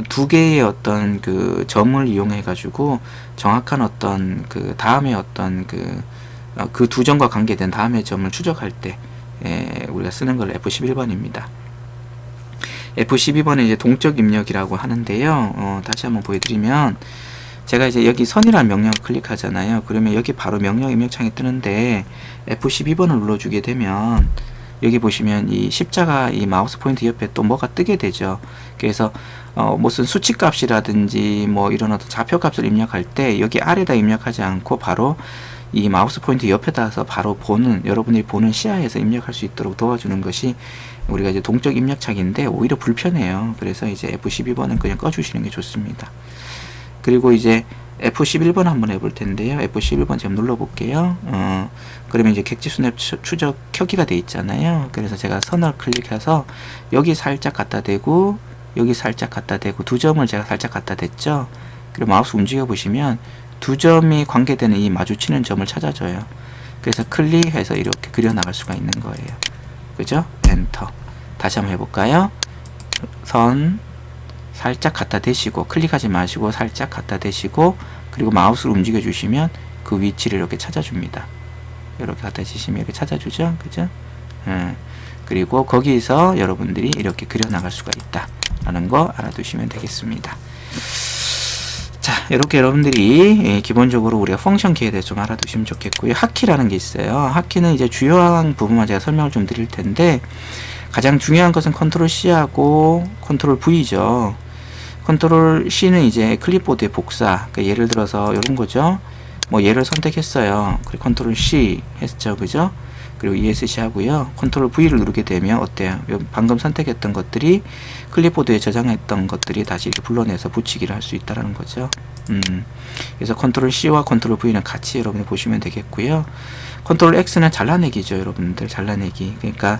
두 개의 어떤 그 점을 이용해 가지고 정확한 어떤 그 다음에 어떤 그 두 점과 관계된 다음의 점을 추적할 때 우리가 쓰는 걸 F11번입니다. F12번은 이제 동적 입력이라고 하는데요. 다시 한번 보여드리면, 제가 이제 여기 선이라는 명령을 클릭하잖아요. 그러면 여기 바로 명령 입력창이 뜨는데, F12번을 눌러주게 되면 여기 보시면 이 십자가 이 마우스 포인트 옆에 또 뭐가 뜨게 되죠. 그래서 무슨 수치값이라든지 뭐 이런 어떤 좌표값을 입력할 때 여기 아래다 입력하지 않고 바로 이 마우스 포인트 옆에다서 바로 여러분들이 보는 시야에서 입력할 수 있도록 도와주는 것이 우리가 이제 동적 입력착인데 오히려 불편해요. 그래서 이제 F12번은 그냥 꺼주시는 게 좋습니다. 그리고 이제 F11번 한번 해볼 텐데요. F11번 제가 눌러볼게요. 그러면 이제 객지 스냅 추적 켜기가 돼 있잖아요. 그래서 제가 선을 클릭해서 여기 살짝 갖다 대고 여기 살짝 갖다 대고 두 점을 제가 살짝 갖다 댔죠. 그리고 마우스 움직여 보시면 두 점이 관계되는 이 마주치는 점을 찾아줘요. 그래서 클릭해서 이렇게 그려 나갈 수가 있는 거예요. 그죠? 엔터. 다시 한번 해볼까요? 선 살짝 갖다 대시고 클릭하지 마시고 살짝 갖다 대시고 그리고 마우스를 움직여 주시면 그 위치를 이렇게 찾아줍니다. 이렇게 갖다 주시면 이렇게 찾아주죠. 그죠? 그리고 거기서 여러분들이 이렇게 그려 나갈 수가 있다 라는 거 알아두시면 되겠습니다. 자, 이렇게 여러분들이 기본적으로 우리가 펑션 키에 대해서 좀 알아두시면 좋겠고요. 핫키라는 게 있어요. 핫키는 이제 주요한 부분만 제가 설명을 좀 드릴 텐데 가장 중요한 것은 컨트롤 C하고 컨트롤 V죠. 컨트롤 C는 이제 클립보드의 복사. 그러니까 예를 들어서 이런 거죠. 뭐 얘를 선택했어요. 그리고 컨트롤 C 했죠. 그죠? 그리고 ESC 하고요. 컨트롤 V를 누르게 되면 어때요? 방금 선택했던 것들이 클립보드에 저장했던 것들이 다시 이렇게 불러내서 붙이기를 할 수 있다는 거죠. 그래서 컨트롤 C와 컨트롤 V는 같이 여러분이 보시면 되겠고요. 컨트롤 X는 잘라내기죠. 여러분들 잘라내기. 그러니까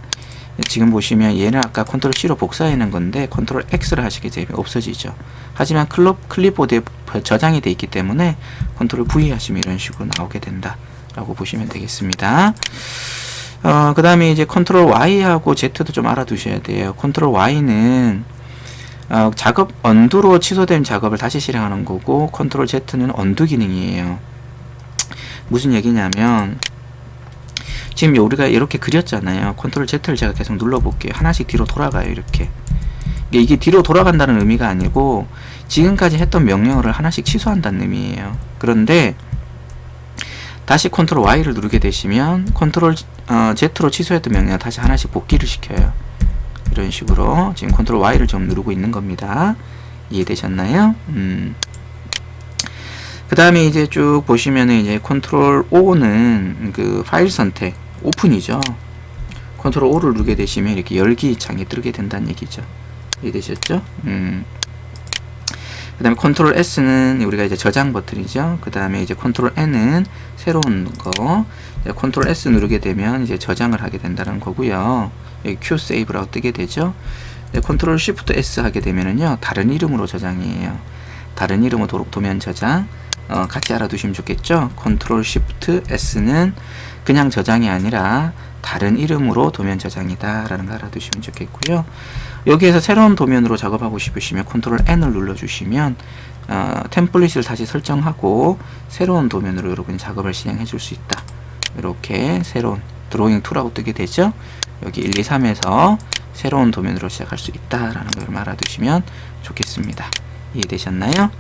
지금 보시면 얘는 아까 컨트롤 C로 복사해낸 건데 컨트롤 X를 하시게 되면 없어지죠. 하지만 클립보드에 저장이 되어 있기 때문에 컨트롤 V 하시면 이런 식으로 나오게 된다 라고 보시면 되겠습니다. 그 다음에 이제 컨트롤 Y하고 Z도 좀 알아두셔야 돼요. 컨트롤 Y는 작업 언두로 취소된 작업을 다시 실행하는 거고 컨트롤 Z는 언두 기능이에요. 무슨 얘기냐면 지금 우리가 이렇게 그렸잖아요. 컨트롤 Z를 제가 계속 눌러볼게요. 하나씩 뒤로 돌아가요. 이렇게. 이게 뒤로 돌아간다는 의미가 아니고 지금까지 했던 명령어를 하나씩 취소한다는 의미예요. 그런데 다시 컨트롤 Y를 누르게 되시면 컨트롤 Z로 취소했던 명령을 다시 하나씩 복귀를 시켜요. 이런 식으로 지금 컨트롤 Y를 좀 누르고 있는 겁니다. 이해되셨나요? 그 다음에 이제 쭉 보시면은 이제 컨트롤 O는 그 파일 선택 오픈이죠. 컨트롤 O를 누르게 되시면 이렇게 열기 창이 뜨게 된다는 얘기죠. 이해되셨죠? 그 다음에 컨트롤 S는 우리가 이제 저장 버튼이죠. 그 다음에 이제 컨트롤 N은 새로운 거. 컨트롤 S 누르게 되면 이제 저장을 하게 된다는 거고요. 여기 Q 세이브라고 뜨게 되죠. 컨트롤 Shift S 하게 되면은요, 다른 이름으로 저장이에요. 다른 이름으로 도면 저장. 같이 알아두시면 좋겠죠. 컨트롤 Shift S는 그냥 저장이 아니라 다른 이름으로 도면 저장이다 라는 거 알아두시면 좋겠고요. 여기에서 새로운 도면으로 작업하고 싶으시면 컨트롤 N을 눌러주시면 템플릿을 다시 설정하고 새로운 도면으로 여러분이 작업을 진행해 줄 수 있다. 이렇게 새로운 드로잉 2라고 뜨게 되죠. 여기 1, 2, 3에서 새로운 도면으로 시작할 수 있다 라는 걸 알아두시면 좋겠습니다. 이해되셨나요?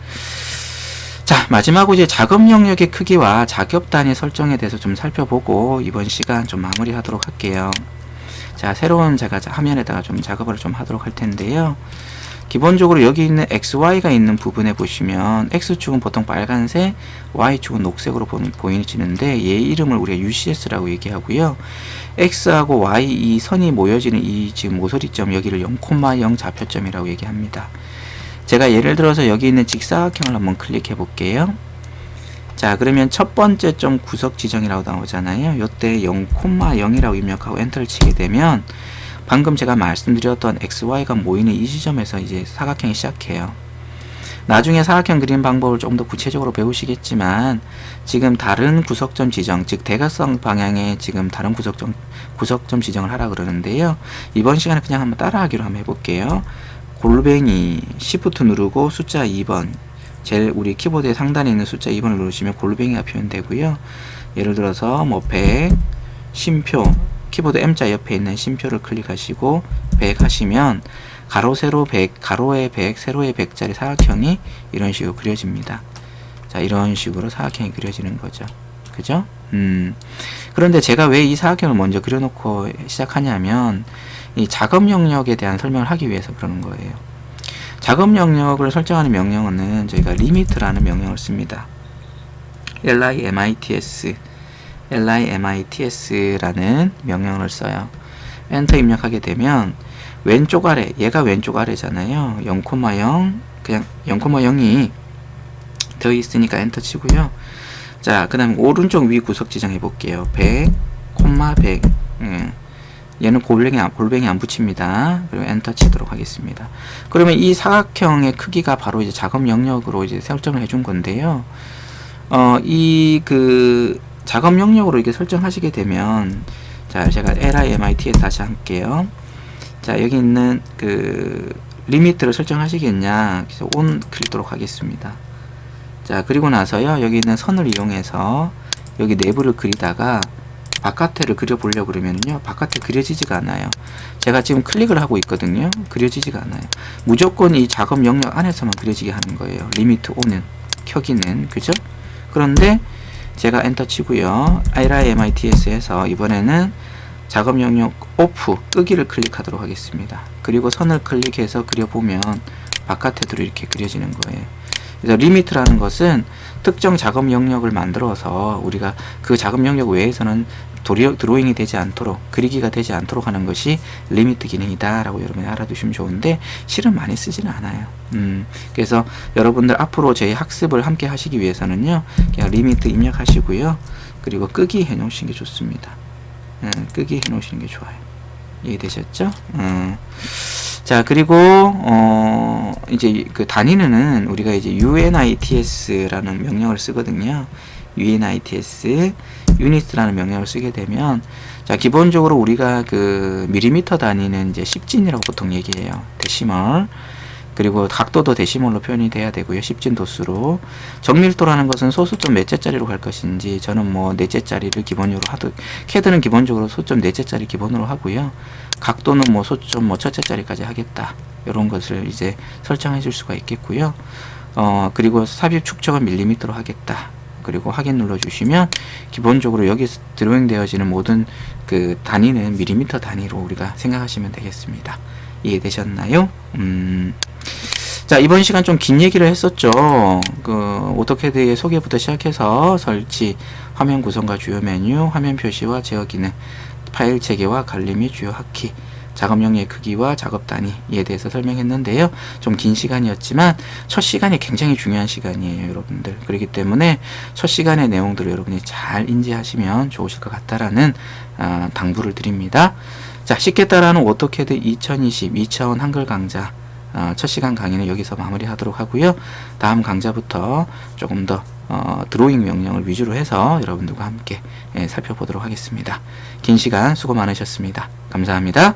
자, 마지막으로 이제 작업 영역의 크기와 작업 단위 설정에 대해서 좀 살펴보고 이번 시간 좀 마무리하도록 할게요. 자, 새로운 제가 화면에다가 좀 작업을 좀 하도록 할 텐데요. 기본적으로 여기 있는 XY가 있는 부분에 보시면 X축은 보통 빨간색, Y축은 녹색으로 보이지는데 얘 이름을 우리가 UCS라고 얘기하고요. X하고 Y 이 선이 모여지는 이 지금 모서리점 여기를 0,0 좌표점이라고 얘기합니다. 제가 예를 들어서 여기 있는 직사각형을 한번 클릭해 볼게요. 자, 그러면 첫 번째 점 구석 지정이라고 나오잖아요. 요때 0,0이라고 입력하고 엔터를 치게 되면 방금 제가 말씀드렸던 XY가 모이는 이 지점에서 이제 사각형이 시작해요. 나중에 사각형 그리는 방법을 좀 더 구체적으로 배우시겠지만 지금 다른 구석점 지정, 즉 대각선 방향의 지금 다른 구석점 지정을 하라 그러는데요. 이번 시간에 그냥 한번 따라하기로 한번 해볼게요. 골뱅이 Shift 누르고 숫자 2번, 제일 우리 키보드의 상단에 있는 숫자 2번을 누르시면 골뱅이가 표현되고요. 예를 들어서 뭐 100, 쉼표, 키보드 M자 옆에 있는 쉼표를 클릭하시고 100 하시면 가로 세로 100, 가로에 100, 세로에 100짜리 사각형이 이런 식으로 그려집니다. 자, 이런 식으로 사각형이 그려지는 거죠. 그죠? 그런데 제가 왜 이 사각형을 먼저 그려놓고 시작하냐면 이 작업 영역에 대한 설명을 하기 위해서 그러는 거예요. 작업 영역을 설정하는 명령어는 저희가 limit라는 명령을 씁니다. limit라는 명령을 써요. 엔터 입력하게 되면 왼쪽 아래, 얘가 왼쪽 아래잖아요. 0,0 그냥 0,0이 더 있으니까 엔터 치고요. 자, 그 다음에 오른쪽 위 구석 지정해 볼게요. 100, 100. 얘는 골뱅이 안 붙입니다. 그리고 엔터 치도록 하겠습니다. 그러면 이 사각형의 크기가 바로 이제 작업 영역으로 이제 설정을 해준 건데요. 이 작업 영역으로 이렇게 설정하시게 되면, 자, 제가 limit에 다시 할게요. 자, 여기 있는 리미트를 설정하시겠냐. 그래서 on 클릭도록 하겠습니다. 자, 그리고 나서요, 여기 있는 선을 이용해서 여기 내부를 그리다가 바깥에를 그려보려고 그러면요, 바깥에 그려지지가 않아요. 제가 지금 클릭을 하고 있거든요. 그려지지가 않아요. 무조건 이 작업 영역 안에서만 그려지게 하는 거예요. 리미트 on은, 켜기는, 그죠? 그런데 제가 엔터 치고요, limit에서 이번에는 작업 영역 오프, 끄기를 클릭하도록 하겠습니다. 그리고 선을 클릭해서 그려보면 바깥에도 이렇게 그려지는 거예요. 그래서 리미트라는 것은 특정 작업 영역을 만들어서 우리가 그 작업 영역 외에서는 드로잉이 되지 않도록, 그리기가 되지 않도록 하는 것이 리미트 기능이다 라고 여러분이 알아두시면 좋은데, 실은 많이 쓰지는 않아요. 그래서 여러분들 앞으로 저희 학습을 함께 하시기 위해서는요, 그냥 리미트 입력하시고요, 그리고 끄기 해 놓으시는 게 좋습니다. 끄기 해 놓으시는 게 좋아요. 이해되셨죠? 자, 그리고 이제 그 단위는 우리가 이제 units라는 명령을 쓰거든요. units, units라는 명령을 쓰게 되면, 자, 기본적으로 우리가 그 밀리미터 단위는 이제 10진이라고 보통 얘기해요. 데시멀. 그리고 각도도 데시멀로 표현이 돼야 되고요. 10진 도수로. 정밀도라는 것은 소수점 몇째짜리로 갈 것인지, 저는 뭐 넷째짜리를 기본으로 캐드는 기본적으로 소수점 넷째짜리 기본으로 하고요. 각도는 뭐 소수점 뭐 첫째짜리까지 하겠다. 이런 것을 이제 설정해 줄 수가 있겠고요. 그리고 삽입 축적은 밀리미터로 하겠다. 그리고 확인 눌러 주시면 기본적으로 여기 드로잉 되어지는 모든 그 단위는 밀리미터 단위로 우리가 생각하시면 되겠습니다. 이해되셨나요? 자, 이번 시간 좀 긴 얘기를 했었죠. 오토캐드의 소개부터 시작해서 설치, 화면 구성과 주요 메뉴, 화면 표시와 제어 기능, 파일 체계와 관리 및 주요 하키, 작업 영역의 크기와 작업 단위에 대해서 설명했는데요. 좀 긴 시간이었지만 첫 시간이 굉장히 중요한 시간이에요, 여러분들. 그렇기 때문에 첫 시간의 내용들을 여러분이 잘 인지하시면 좋으실 것 같다라는 당부를 드립니다. 자, 쉽게 따라하는 오토캐드 2020 2차원 한글 강좌 첫 시간 강의는 여기서 마무리하도록 하고요. 다음 강좌부터 조금 더 드로잉 명령을 위주로 해서 여러분들과 함께 살펴보도록 하겠습니다. 긴 시간 수고 많으셨습니다. 감사합니다.